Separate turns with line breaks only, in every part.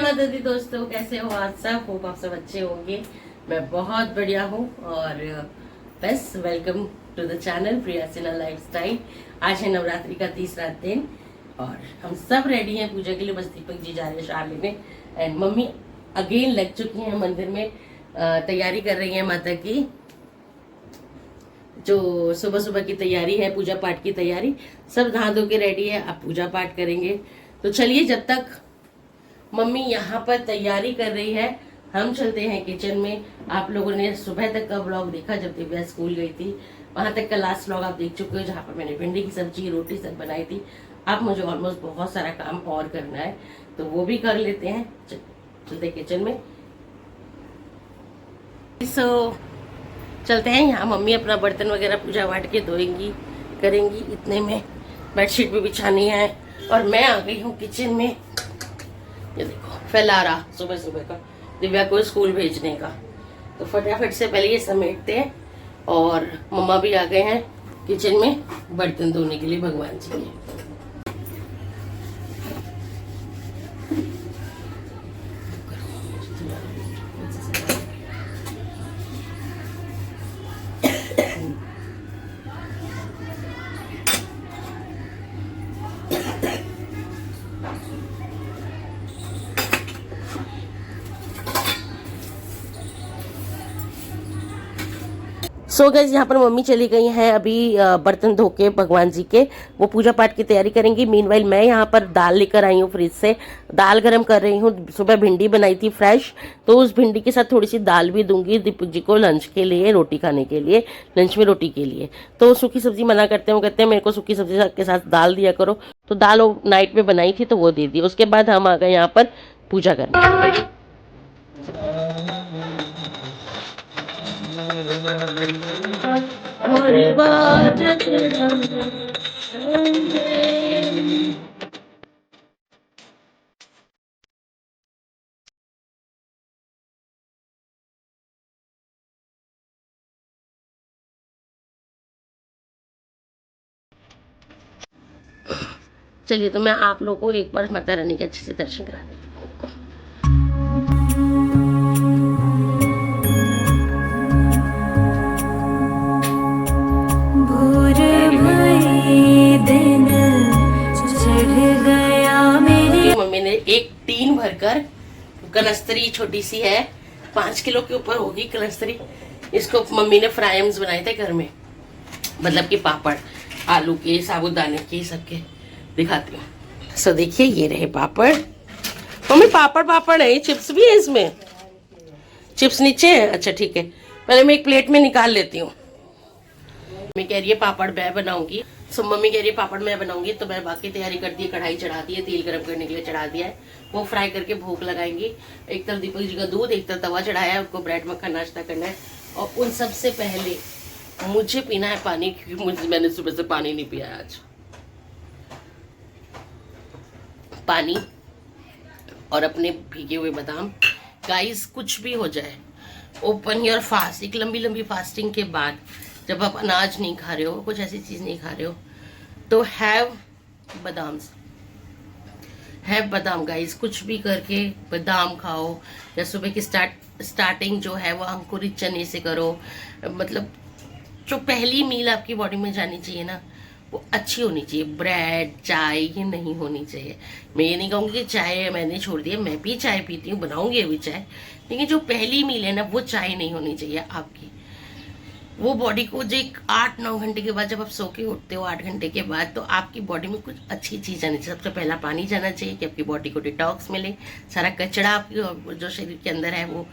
माता दी दोस्तों, कैसे हो आज सब? होप आप सब अच्छे होंगे। मैं बहुत बढ़िया हूँ और बस welcome to the channel Priya Sinha lifestyle. आज है नवरात्रि का तीसरा दिन और हम सब रेडी हैं पूजा के लिए। बस दीपक जी जा रहे हैं शार लेने एंड मम्मी अगेन लग चुकी हैं मंदिर में, तैयारी कर रही हैं माता की। जो सुबह सुबह की तैयारी है, पूजा पाठ की तैयारी, सब नहा धो के रेडी है। अब पूजा पाठ करेंगे। तो चलिए, जब तक मम्मी यहाँ पर तैयारी कर रही है हम चलते हैं किचन में। आप लोगों ने सुबह तक का व्लॉग देखा जब दिव्या स्कूल गई थी, वहां तक का लास्ट व्लॉग आप देख चुके हो, जहाँ पर मैंने भिंडी की सब्जी रोटी सब बनाई थी। अब मुझे ऑलमोस्ट बहुत सारा काम और करना है, तो वो भी कर लेते हैं। चलते किचन में। चलते हैं। यहाँ मम्मी अपना बर्तन वगैरह पूजा पाठ के धोएंगी करेंगी, इतने में बेडशीट भी बिछानी है। और मैं आ गई हूँ किचन में। ये देखो फैलारा सुबह सुबह का दिव्या को स्कूल भेजने का, तो फटाफट से पहले ये समेटते हैं। और मम्मा भी आ गए हैं किचन में बर्तन धोने के लिए भगवान जी के। सो गाइस, यहाँ पर मम्मी चली गई हैं अभी बर्तन धो के भगवान जी के, वो पूजा पाठ की तैयारी करेंगी। मीनवाइल मैं यहाँ पर दाल लेकर आई हूँ फ्रिज से, दाल गरम कर रही हूँ। सुबह भिंडी बनाई थी फ्रेश, तो उस भिंडी के साथ थोड़ी सी दाल भी दूंगी दीपक जी को लंच के लिए, रोटी खाने के लिए, लंच में रोटी के लिए। तो सूखी सब्जी मना करते हैं, वो कहते हैं मेरे को सूखी सब्जी के साथ दाल दिया करो। तो दाल वो नाइट में बनाई थी तो वो दे दी। उसके बाद हम आ गए यहाँ पर पूजा करने। चलिए, तो मैं आप लोगों को एक बार माता रानी के अच्छे से दर्शन करा देती हूँ। मम्मी ने एक टीन भरकर, कनस्तरी छोटी सी है, 5 किलो के ऊपर होगी कनस्तरी। इसको मम्मी ने फ्राइम्स बनाए थे घर में, मतलब कि पापड़ आलू के, साबुदाने के, सबके दिखाती हूँ। सो देखिए, ये रहे पापड़। मम्मी पापड़ है, चिप्स भी है इसमें। चिप्स नीचे है, अच्छा ठीक है। पहले मैं एक प्लेट में निकाल लेती हूँ। मम्मी कह रही है पापड़ मैं बनाऊंगी, सो मम्मी कह रही है पापड़ मैं बनाऊंगी, तो मैं बाकी तैयारी कर दी है। कढ़ाई चढ़ा दी है, तेल गर्म करने के लिए चढ़ा दिया है, वो फ्राई करके भूख लगाएंगी। एक तरफ दीपक जी का दूध, एक तरफ तवा चढ़ाया है, उनको ब्रेड मक्खन नाश्ता करना है। और उन सबसे पहले मुझे पीना है पानी, क्योंकि मैंने सुबह से पानी नहीं पिया आज। पानी और अपने भीगे हुए बादाम। गाइस, कुछ भी हो जाए, ओपन योर फास्ट। एक लंबी लंबी फास्टिंग के बाद जब आप अनाज नहीं खा रहे हो, कुछ ऐसी चीज नहीं खा रहे हो, तो हैव बादाम गाइस। कुछ भी करके बादाम खाओ, या सुबह की स्टार्टिंग जो है वो अंकुरित चने से करो। मतलब जो पहली मील आपकी बॉडी में जानी चाहिए ना, वो अच्छी होनी चाहिए। ब्रेड चाय ये नहीं होनी चाहिए। मैं ये नहीं कहूँगी कि चाय मैंने छोड़ दिया, मैं भी चाय पीती हूँ, बनाऊंगी अभी चाय, लेकिन जो पहली मील है ना, वो चाय नहीं होनी चाहिए आपकी। वो बॉडी को जो 8-9 घंटे के बाद, जब आप सो के उठते हो 8 घंटे के बाद, तो आपकी बॉडी में कुछ अच्छी चीज जानी चाहिए। सबसे पहला पानी जाना चाहिए कि आपकी बॉडी को डिटॉक्स मिले, सारा कचरा आपकी जो शरीर के अंदर है वो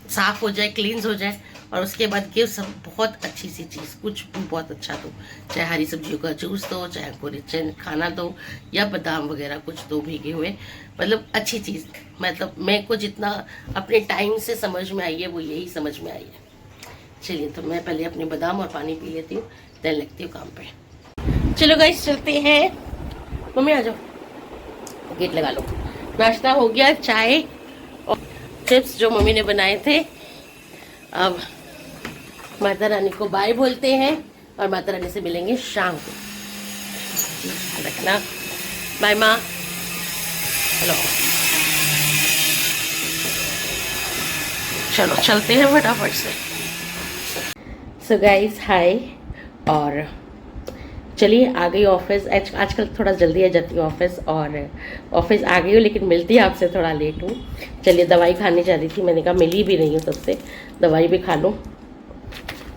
साफ हो जाए, क्लींस हो जाए। और उसके बाद गिव सब बहुत अच्छी सी चीज़, कुछ भी बहुत अच्छा दो, चाहे हरी सब्जियों का जूस दो, चाहे अंकुरित खाना दो, या बादाम वगैरह कुछ दो भीगे हुए, मतलब अच्छी चीज़। मतलब मेरे को जितना अपने टाइम से समझ में आई है वो यही समझ में आई है। चलिए, तो मैं पहले अपने बादाम और पानी पी लेती हूँ, देन लगती हूँ काम पे। चलो गाइस, चलते हैं। मम्मी आ जाओ, गेट लगा लो। नाश्ता हो गया, चाय और चिप्स जो मम्मी ने बनाए थे। अब माता रानी को बाय बोलते हैं और माता रानी से मिलेंगे शाम को। रखना, बाय माँ। चलो चलो चलते हैं फटाफट से। सो गाइस हाय, और चलिए आ गई ऑफिस। आजकल थोड़ा जल्दी आ जाती हूँ ऑफिस, और ऑफिस आ गई हूँ, लेकिन मिलती है आपसे थोड़ा लेट हूँ। चलिए दवाई खाने जा रही थी, मैंने कहा मिली भी नहीं हूँ तब से, दवाई भी खा लूँ।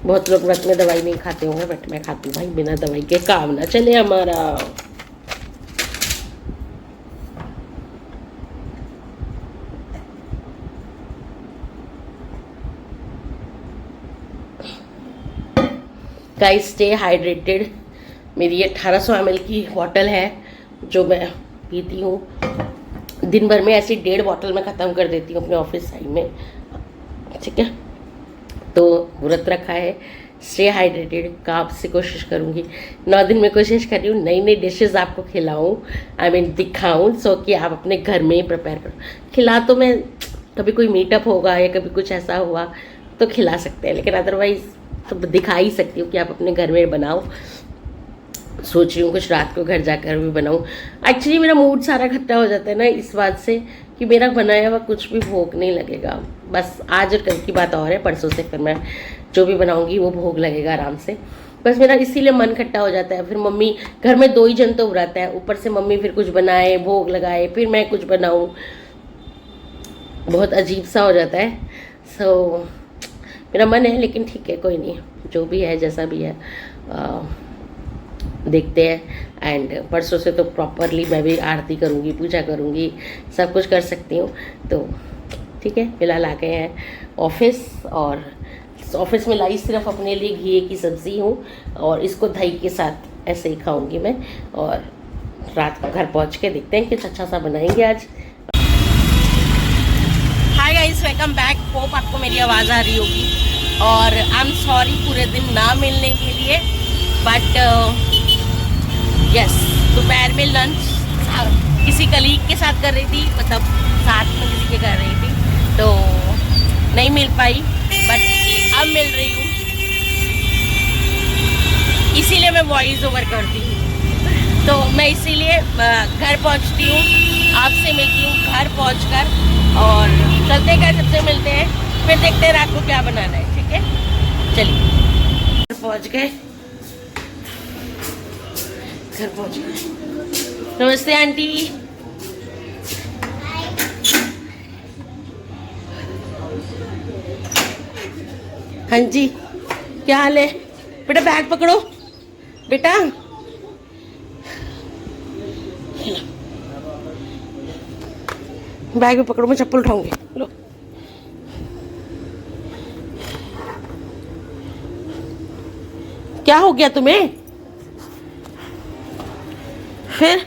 बहुत लोग व्रत में दवाई नहीं खाते होंगे, बट मैं खाती हूँ भाई, बिना दवाई के काम ना चले हमारा। Guys stay hydrated. मेरी ये 1800 ml की बॉटल है जो मैं पीती हूँ दिन भर में, ऐसी 1.5 बॉटल में ख़त्म कर देती हूँ अपने ऑफिस टाइम में, ठीक है। तो व्रत रखा है, स्टे हाइड्रेटेड का आपसे कोशिश करूँगी। 9 दिन में कोशिश कर रही हूँ नई नई डिशेस आपको खिलाऊँ, आई मीन दिखाऊँ, सो कि आप अपने घर में ही प्रिपेयर करो। खिला तो मैं कभी कोई मीटअप होगा या कभी कुछ ऐसा हुआ तो खिला सकते हैं, लेकिन अदरवाइज तो दिखा ही सकती हूँ कि आप अपने घर में बनाओ। सोच रही हूँ कुछ रात को घर जाकर भी बनाऊँ। एक्चुअली मेरा मूड सारा इकट्ठा हो जाता है ना इस बात से कि मेरा बनाया हुआ कुछ भी भोग नहीं लगेगा। बस आज और कल की बात और है, परसों से फिर मैं जो भी बनाऊँगी वो भोग लगेगा आराम से। बस मेरा इसीलिए मन इकट्ठा हो जाता है। फिर मम्मी घर में 2 ही जन तो व्रत है, ऊपर से मम्मी फिर कुछ बनाए, भोग लगाए, फिर मैं कुछ बनाऊँ, बहुत अजीब सा हो जाता है। सो मेरा मन है, लेकिन ठीक है कोई नहीं, जो भी है जैसा भी है देखते हैं। एंड परसों से तो प्रॉपरली मैं भी आरती करूँगी, पूजा करूँगी, सब कुछ कर सकती हूँ। तो ठीक है, फिलहाल आ गए हैं ऑफिस, और ऑफिस में लाई सिर्फ अपने लिए घी की सब्ज़ी हूँ, और इसको दही के साथ ऐसे ही खाऊँगी मैं। और रात को घर पहुँच के देखते हैं कुछ अच्छा सा बनाएंगे आज। हाय गाइस, वेलकम बैक। होप आपको मेरी आवाज़ आ रही होगी, और आई एम सॉरी पूरे दिन ना मिलने के लिए, बट यस दोपहर में लंच किसी कलीग के साथ कर रही थी, मतलब साथ में किसी के कर रही थी, तो नहीं मिल पाई, बट अब मिल रही हूँ, इसीलिए मैं वॉइस ओवर करती हूँ। तो मैं इसीलिए घर पहुँचती हूँ, आपसे मिलती हूँ घर पहुँचकर, और चलते हैं सबसे मिलते हैं, फिर देखते हैं रात को क्या बनाना है, ठीक है। चलिए घर पहुँच गए, घर पहुँच गए। नमस्ते आंटी। हाँ जी, क्या हाल है बेटा? बैग पकड़ो बेटा, बैग भी पकड़ो, मैं चप्पल उठाऊंगी। लो क्या हो गया तुम्हें? फिर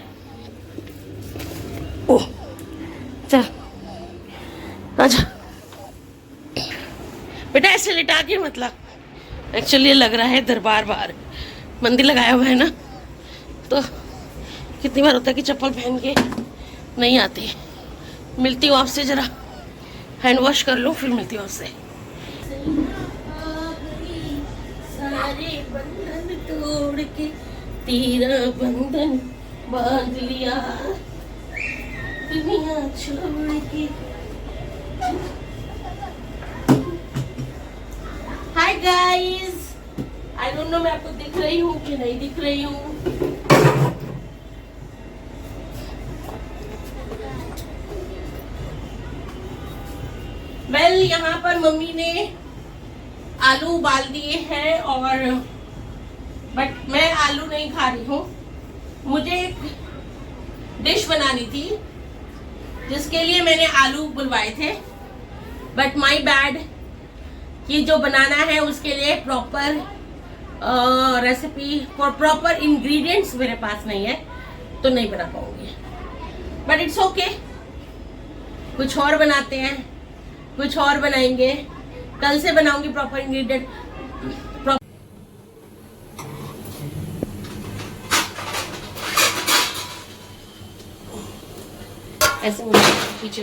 ओह चल आजा बेटा, ऐसे लिटा के मतलब, एक्चुअली लग रहा है दरबार बाहर मंदिर लगाया हुआ है ना, तो कितनी बार होता है कि चप्पल पहन के नहीं आती। मिलती हूँ आपसे, ज़रा हैंड वॉश कर लूँ, फिर मिलती हूँ आपसे। सारे बंधन तोड़ के तेरा बंधन बांध लिया, दुनिया छोड़ के। Hi guys, I don't know मैं आपको दिख रही हूँ कि नहीं दिख रही हूँ। वेल यहाँ पर मम्मी ने आलू उबाल दिए हैं, और बट मैं आलू नहीं खा रही हूँ। मुझे एक डिश बनानी थी जिसके लिए मैंने आलू बुलवाए थे, बट माय बैड, ये जो बनाना है उसके लिए प्रॉपर रेसिपी और प्रॉपर इंग्रेडिएंट्स मेरे पास नहीं है, तो नहीं बना पाऊंगी। बट इट्स ओके, कुछ और बनाते हैं, कुछ और बनाएंगे, कल से बनाऊंगी प्रॉपर इंग्रेडिएंट। ऐसे पीछे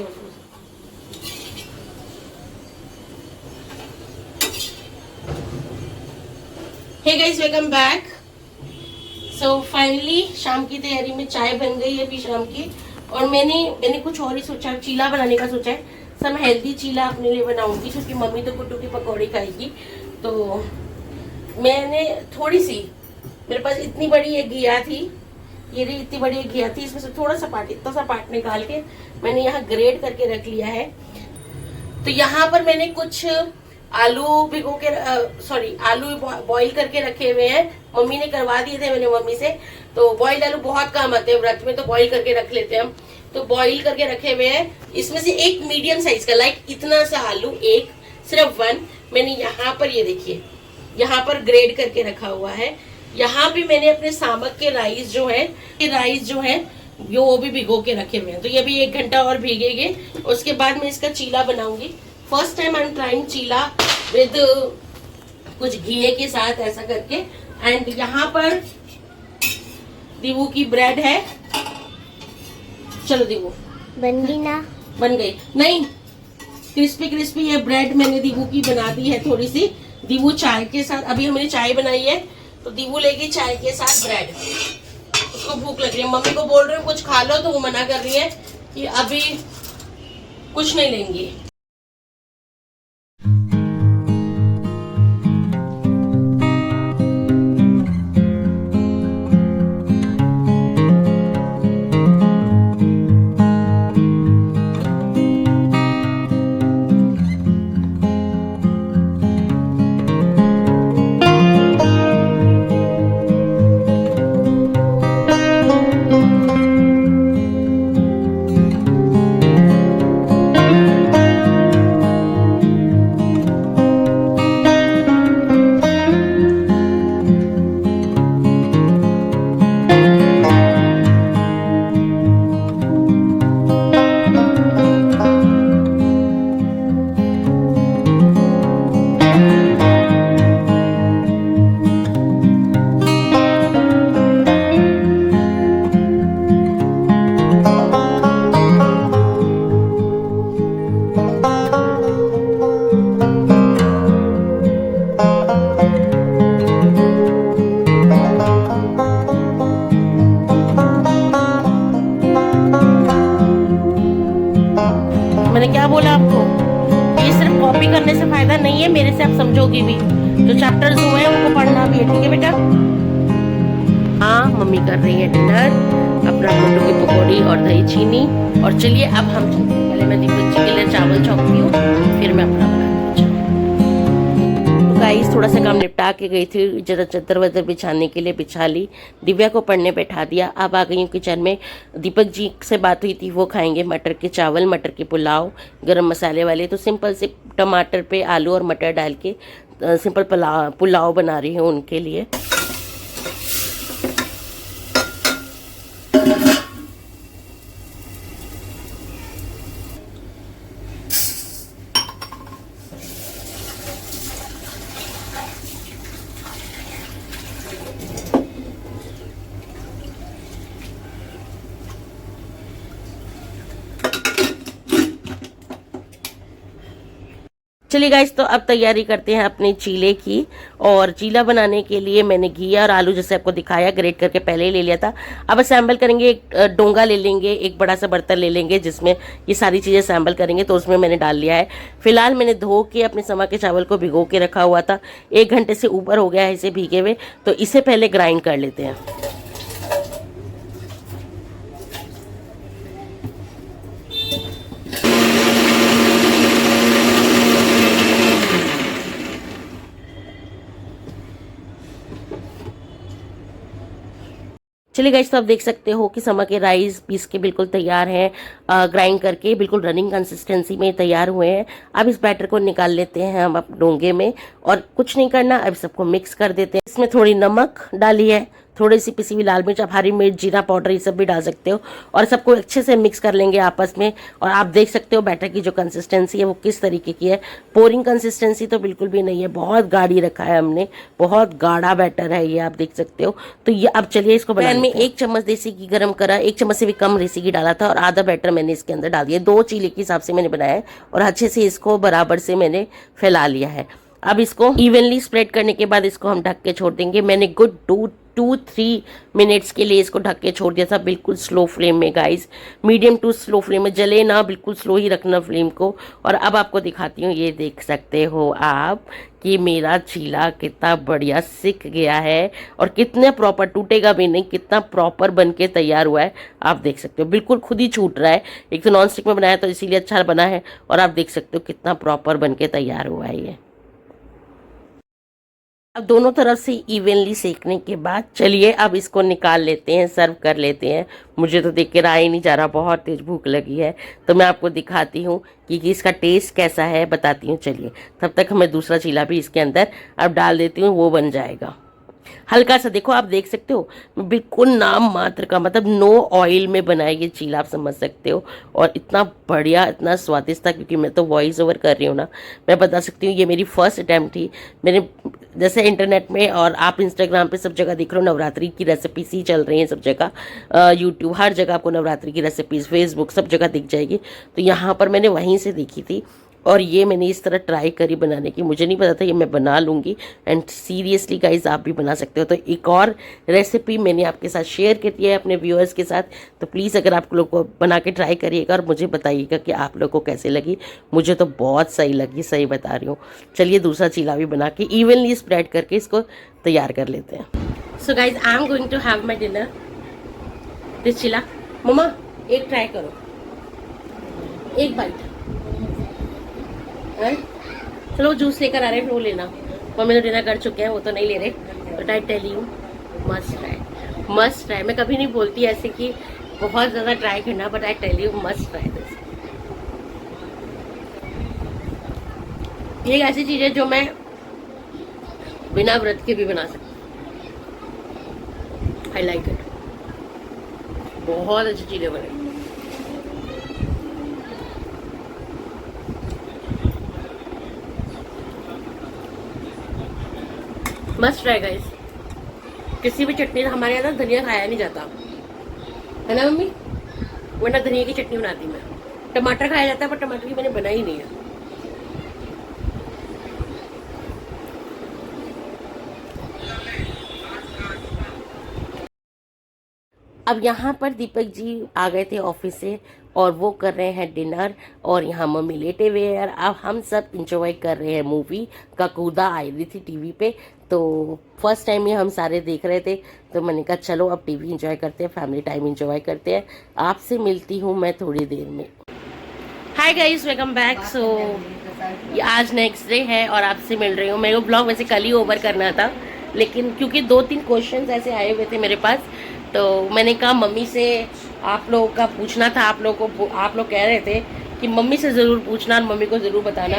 hey guys, welcome back. So finally शाम की तैयारी में चाय बन गई है अभी शाम की, और मैंने कुछ और ही सोचा, चीला बनाने का सोचा है। सब हेल्दी चीला अपने लिए बनाऊंगी क्योंकि मम्मी तो कुट्टू की पकौड़ी खाएगी। तो मैंने थोड़ी सी, मेरे पास इतनी बड़ी एक घिया थी, ये रही इतनी बड़ी एक घिया थी, इसमें से थोड़ा सा पार्ट, इतना सा पार्ट निकाल के मैंने यहाँ ग्रेड करके रख लिया है। तो यहाँ पर मैंने कुछ आलू भिगो के आलू बॉईल करके रखे हुए हैं। मम्मी ने करवा दिए थे मैंने मम्मी से। तो बॉइल्ड आलू बहुत काम आते हैं व्रत में, तो बॉईल करके रख लेते हैं हम। तो बॉईल करके रखे हुए हैं। इसमें से एक मीडियम साइज का, लाइक इतना सा आलू, एक सिर्फ वन मैंने यहाँ पर, ये देखिए यहाँ पर ग्रेड करके रखा हुआ है। यहाँ भी मैंने अपने सामक के राइस जो है वो भी भिगो के रखे हुए हैं। तो ये भी 1 घंटा और भीगेंगे। उसके बाद मैं इसका चीला बनाऊंगी। First time I am trying chilla with कुछ घी के साथ ऐसा करके। एंड यहाँ पर दीवू की ब्रेड है। चलो दीवू,
बन गई ना?
बन गई नहीं, क्रिस्पी ये ब्रेड मैंने दीवू की बना दी है थोड़ी सी। दीवू चाय के साथ, अभी हमने चाय बनाई है तो दीवू लेगी चाय के साथ ब्रेड। उसको भूख लग रही है, मम्मी को बोल रही हूँ कुछ खा लो, तो वो मना कर रही है कि अभी कुछ नहीं लेंगी। मैंने क्या बोला आपको, ये सिर्फ कॉपी करने से फायदा नहीं है, मेरे से आप समझोगी भी। जो चैप्टर्स हुए हैं उनको पढ़ना भी है, ठीक है बेटा? हाँ, मम्मी कर रही है डिनर, अपना कुट्टू की पकौड़ी और दही चीनी। और चलिए अब हम, पहले मैं दीपक जी के लिए चावल छौंकती हूँ, फिर मैं अपना बनाती हूँ। गाइस थोड़ा सा काम निपटा के गई थी, जरा चद्दर वद्दर बिछाने के लिए बिछा ली, दिव्या को पढ़ने बैठा दिया। अब आ गई हूँ किचन में। दीपक जी से बात हुई थी, वो खाएंगे मटर के चावल, मटर के पुलाव गरम मसाले वाले। तो सिंपल से टमाटर पे आलू और मटर डाल के सिंपल पुलाव बना रही हूँ उनके लिए। चलिए गाइस, तो अब तैयारी करते हैं अपने चीले की। और चीला बनाने के लिए मैंने घी और आलू जैसे आपको दिखाया ग्रेट करके पहले ही ले लिया था। अब असेंबल करेंगे, एक डोंगा ले लेंगे, एक बड़ा सा बर्तन ले लेंगे जिसमें ये सारी चीज़ें असेंबल करेंगे। तो उसमें मैंने डाल लिया है। फिलहाल मैंने धो के अपने समा के चावल को भिगो के रखा हुआ था, 1 घंटे से ऊपर हो गया है इसे भीगे हुए। तो इसे पहले ग्राइंड कर लेते हैं। चलिए गाइस, तो आप देख सकते हो कि समा के राइस पीस के बिल्कुल तैयार हैं, ग्राइंड करके बिल्कुल रनिंग कंसिस्टेंसी में तैयार हुए हैं। अब इस बैटर को निकाल लेते हैं हम अब डोंगे में, और कुछ नहीं करना, अब सबको मिक्स कर देते हैं। इसमें थोड़ी नमक डाली है, थोड़ी सी पिसी हुई लाल मिर्च, आप हरी मिर्च, जीरा पाउडर ये सब भी डाल सकते हो। और सबको अच्छे से मिक्स कर लेंगे आपस में। और आप देख सकते हो बैटर की जो कंसिस्टेंसी है वो किस तरीके की है। पोरिंग कंसिस्टेंसी तो बिल्कुल भी नहीं है, बहुत गाढ़ी रखा है हमने, बहुत गाढ़ा बैटर है ये, आप देख सकते हो। तो ये अब चलिए इसको पैन में 1 चम्मच देसी घी गरम करा, 1 चम्मच से भी कम देसी घी डाला था, और आधा बैटर मैंने इसके अंदर डाल दिया। 2 चीले के हिसाब से मैंने बनाया है, और अच्छे से इसको बराबर से मैंने फैला लिया है। अब इसको इवनली स्प्रेड करने के बाद इसको हम ढक के छोड़ देंगे। मैंने गुड 2-3 मिनट्स के लिए इसको ढक के छोड़ दिया था, बिल्कुल स्लो फ्लेम में guys, medium to slow flame में, जले ना, बिल्कुल स्लो ही रखना फ्लेम को। और अब आपको दिखाती हूँ, ये देख सकते हो आप कि मेरा चीला कितना बढ़िया सिक गया है और कितने प्रॉपर, टूटेगा भी नहीं, कितना प्रॉपर बन के तैयार हुआ है। आप देख सकते हो बिल्कुल खुद ही छूट रहा है, एक तो नॉन स्टिक में बनाया तो इसीलिए अच्छा बना है, और आप देख सकते हो कितना प्रॉपर बन के तैयार हुआ है ये। अब दोनों तरफ से इवनली सेकने के बाद चलिए अब इसको निकाल लेते हैं, सर्व कर लेते हैं। मुझे तो देख के रहा ही नहीं जा रहा, बहुत तेज भूख लगी है, तो मैं आपको दिखाती हूँ कि इसका टेस्ट कैसा है, बताती हूँ। चलिए तब तक मैं दूसरा चीला भी इसके अंदर अब डाल देती हूँ, वो बन जाएगा। हल्का सा देखो, आप देख सकते हो बिल्कुल नाम मात्र का, मतलब नो ऑयल में बनाया ये चीला, आप समझ सकते हो। और इतना बढ़िया, इतना स्वादिष्ट था, क्योंकि मैं तो वॉइस ओवर कर रही हूँ ना, मैं बता सकती हूँ ये मेरी फर्स्ट अटैम्प्ट थी। मैंने जैसे इंटरनेट में और आप इंस्टाग्राम पे सब जगह देख रहे हो, नवरात्रि की रेसिपीज ही चल रही हैं सब जगह, यूट्यूब हर जगह आपको नवरात्रि की रेसिपीज, फेसबुक सब जगह दिख जाएगी। तो यहाँ पर मैंने वहीं से देखी थी और ये मैंने इस तरह ट्राई करी बनाने की, मुझे नहीं पता था ये मैं बना लूँगी। एंड सीरियसली गाइज आप भी बना सकते हो। तो एक और रेसिपी मैंने आपके साथ शेयर की है अपने व्यूअर्स के साथ, तो प्लीज़ अगर आप लोग को बना के ट्राई करिएगा और मुझे बताइएगा कि आप लोग को कैसे लगी। मुझे तो बहुत सही लगी, सही बता रही हूँ। चलिए दूसरा चीला भी बना के इवनली स्प्रेड करके इसको तैयार कर लेते हैं। So guys I am going to have my dinner this cheela. मम्मा एक ट्राई करो, एक बाइट। चलो जूस लेकर आ रहे हैं, फिर वो लेना। मम्मी तो डिनर कर चुके हैं, वो तो नहीं ले रहे। But I tell you must try, must try. मैं कभी नहीं बोलती ऐसे कि बहुत ज़्यादा ट्राई करना, but I tell you must try this. ये एक ऐसी चीज़ है जो मैं बिना व्रत के भी बना सकती हूँ। आई लाइक इट, बहुत अच्छी चीज़ें बने। Must try guys. किसी भी चटनी, हमारे यहाँ धनिया खाया नहीं जाता है ना मम्मी, वरना धनिया की चटनी बनाती मैं। टमाटर खाया जाता है पर टमाटर की मैंने बनाई ही नहीं है। अब यहाँ पर दीपक जी आ गए थे ऑफिस से और वो कर रहे हैं डिनर, और यहाँ मम्मी लेटे हुए हैं। अब हम सब इंजॉय कर रहे हैं मूवी ककूदा, आई रही थी टीवी पे, तो फर्स्ट टाइम ही हम सारे देख रहे थे। तो मैंने कहा चलो अब टीवी इंजॉय करते हैं, फैमिली टाइम इंजॉय करते हैं। आपसे मिलती हूँ मैं थोड़ी देर में। Hi guys, welcome back. So आज नेक्स्ट डे है और आपसे मिल रही हूँ। मेरे को ब्लॉग वैसे कल ही ओवर करना था, लेकिन क्योंकि 2-3 क्वेश्चंस ऐसे आए हुए थे मेरे पास, तो मैंने कहा मम्मी से आप लोगों का पूछना था। आप लोग कह रहे थे कि मम्मी से ज़रूर पूछना और मम्मी को ज़रूर बताना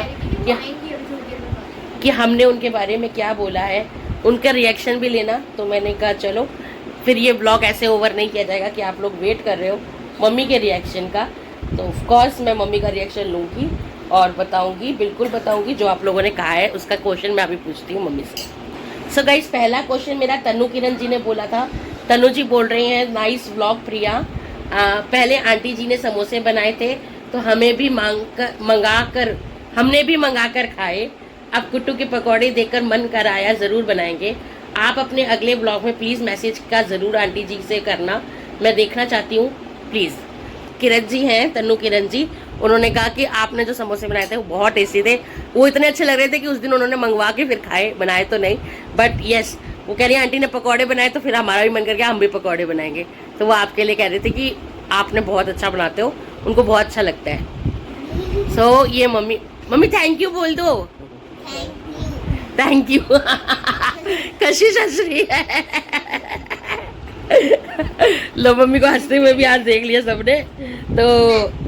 कि हमने उनके बारे में क्या बोला है, उनका रिएक्शन भी लेना। तो मैंने कहा चलो फिर ये ब्लॉग ऐसे ओवर नहीं किया जाएगा कि आप लोग वेट कर रहे हो मम्मी के रिएक्शन का। तो ऑफकोर्स मैं मम्मी का रिएक्शन लूँगी और बताऊँगी, बिल्कुल बताऊँगी। जो आप लोगों ने कहा है उसका क्वेश्चन मैं अभी पूछती हूँ मम्मी से। सो गाइस, पहला क्वेश्चन मेरा तनु किरण जी ने बोला था। तनु जी बोल रही हैं नाइस व्लॉग प्रिया, पहले आंटी जी ने समोसे बनाए थे तो हमने भी मंगा कर खाए। अब कुट्टू के पकौड़े देखकर मन कर आया, ज़रूर बनाएंगे। आप अपने अगले ब्लॉग में प्लीज़ मैसेज का ज़रूर आंटी जी से करना, मैं देखना चाहती हूँ प्लीज़। किरण जी हैं, तनु किरण जी, उन्होंने कहा कि आपने जो समोसे बनाए थे वो बहुत टेस्टी थे, वो इतने अच्छे लग रहे थे कि उस दिन उन्होंने मंगवा के फिर खाए, बनाए तो नहीं। बट यस, वो कह रही है आंटी ने पकौड़े बनाए तो फिर हमारा भी मन कर गया हम भी पकौड़े बनाएंगे। तो वो आपके लिए कह रहे थे कि आपने बहुत अच्छा बनाते हो, उनको बहुत अच्छा लगता है। सो ये मम्मी थैंक यू बोल दो। थैंक यू कशी शश्री है। लो मम्मी को हंसते हुए भी आज देख लिया सबने। तो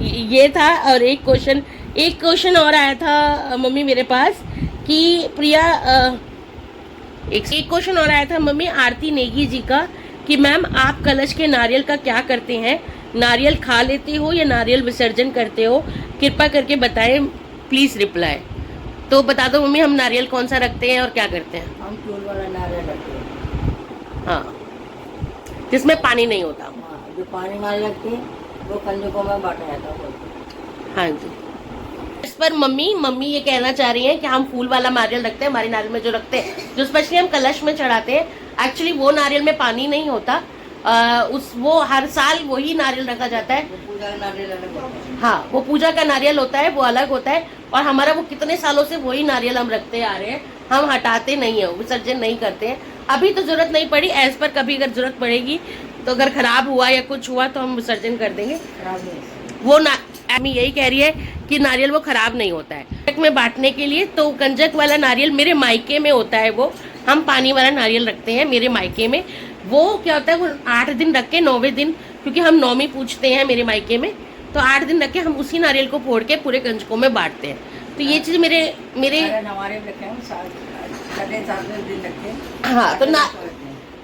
ये था। और एक क्वेश्चन और आया था मम्मी मेरे पास कि प्रिया, एक क्वेश्चन और आया था मम्मी आरती नेगी जी का कि मैम आप कलश के नारियल का क्या करते हैं, नारियल खा लेते हो या नारियल विसर्जन करते हो, कृपा करके बताएं प्लीज़ रिप्लाई। तो बता दो मम्मी, हम नारियल कौन सा रखते हैं और क्या करते हैं?
हम चूल वाला नारियल रखते हैं।
हाँ, जिसमें पानी नहीं होता।
हाँ, जो पानी वाले लगते हैं वो कंजकों में बांटा जाता है।
हाँ जी। इस पर मम्मी ये कहना चाह रही हैं कि हम फूल वाला नारियल रखते हैं। हमारे नारियल में जो रखते हैं, जो स्पेशली हम कलश में चढ़ाते हैं, एक्चुअली वो नारियल में पानी नहीं होता, वो हर साल वही नारियल रखा जाता है।
वो पूजा का नारियल अलग होता है।
हाँ, वो पूजा का नारियल होता है, वो अलग होता है। और हमारा वो कितने सालों से वही नारियल हम रखते आ रहे हैं, हम हटाते नहीं है, विसर्जन नहीं करते हैं। अभी तो जरूरत नहीं पड़ी, एज पर कभी अगर जरूरत पड़ेगी तो अगर खराब हुआ या कुछ हुआ तो हम विसर्जन कर देंगे।
खराब नहीं।
वो ना अम्मी यही कह रही है कि नारियल वो खराब नहीं होता है। कंजक में बांटने के लिए तो कंजक वाला नारियल मेरे मायके में होता है, वो हम पानी वाला नारियल रखते हैं मेरे मायके में। वो क्या होता है, वो 8 दिन रख के 9वें दिन, क्योंकि हम नौमी पूछते हैं मेरे मायके में, तो 8 दिन रख के हम उसी नारियल को फोड़ के पूरे कंजकों में बांटते हैं। तो ये चीज़ मेरे
हमारे भी रखे हैं, 7 दिन रखे हैं।
हाँ, तो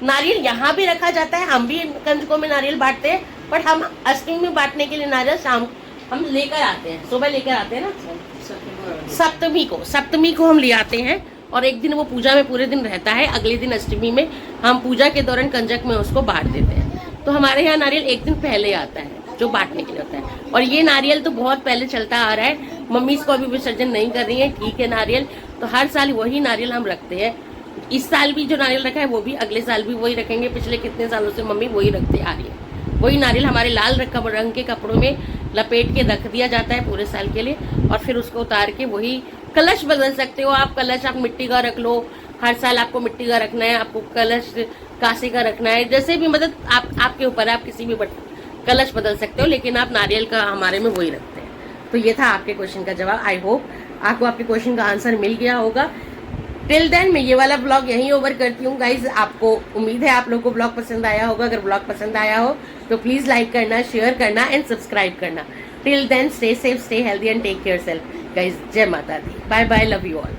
नारियल यहाँ भी रखा जाता है, हम भी कंजकों में नारियल बांटते हैं, बट हम अष्टमी में बांटने के लिए नारियल शाम हम लेकर आते हैं, सुबह लेकर आते हैं ना, सप्तमी को हम ले आते हैं। और एक दिन वो पूजा में पूरे दिन रहता है, अगले दिन अष्टमी में हम पूजा के दौरान कंजक में उसको बांट देते हैं। तो हमारे यहाँ नारियल एक दिन पहले आता है जो बांटने के लिए होता है। और ये नारियल तो बहुत पहले चलता आ रहा है, मम्मी इसको अभी विसर्जन नहीं कर रही है, ठीक है नारियल, तो हर साल वही नारियल हम रखते हैं। इस साल भी जो नारियल रखा है वो भी अगले साल भी वही रखेंगे, पिछले कितने सालों से मम्मी वही रखते आ रही है। वही नारियल हमारे लाल रंग के कपड़ों में लपेट के रख दिया जाता है पूरे साल के लिए, और फिर उसको उतार के वही कलश बदल सकते हो आप। कलश आप मिट्टी का रख लो, हर साल आपको मिट्टी का रखना है, आपको कलश कांसे का रखना है, जैसे भी मतलब आपके ऊपर है, आप किसी भी कलश बदल सकते हो, लेकिन आप नारियल का हमारे में वही रखते हैं। तो ये था आपके क्वेश्चन का जवाब। आई होप आपको आपके क्वेश्चन का आंसर मिल गया होगा। टिल देन मैं ये वाला ब्लॉग यहीं ओवर करती हूँ गाइज। आपको उम्मीद है आप लोगों को ब्लॉग पसंद आया होगा। अगर ब्लॉग पसंद आया हो तो प्लीज लाइक करना, शेयर करना एंड सब्सक्राइब करना। Till then stay safe, stay healthy and take care self guys. जय माता दी, bye bye, love you all.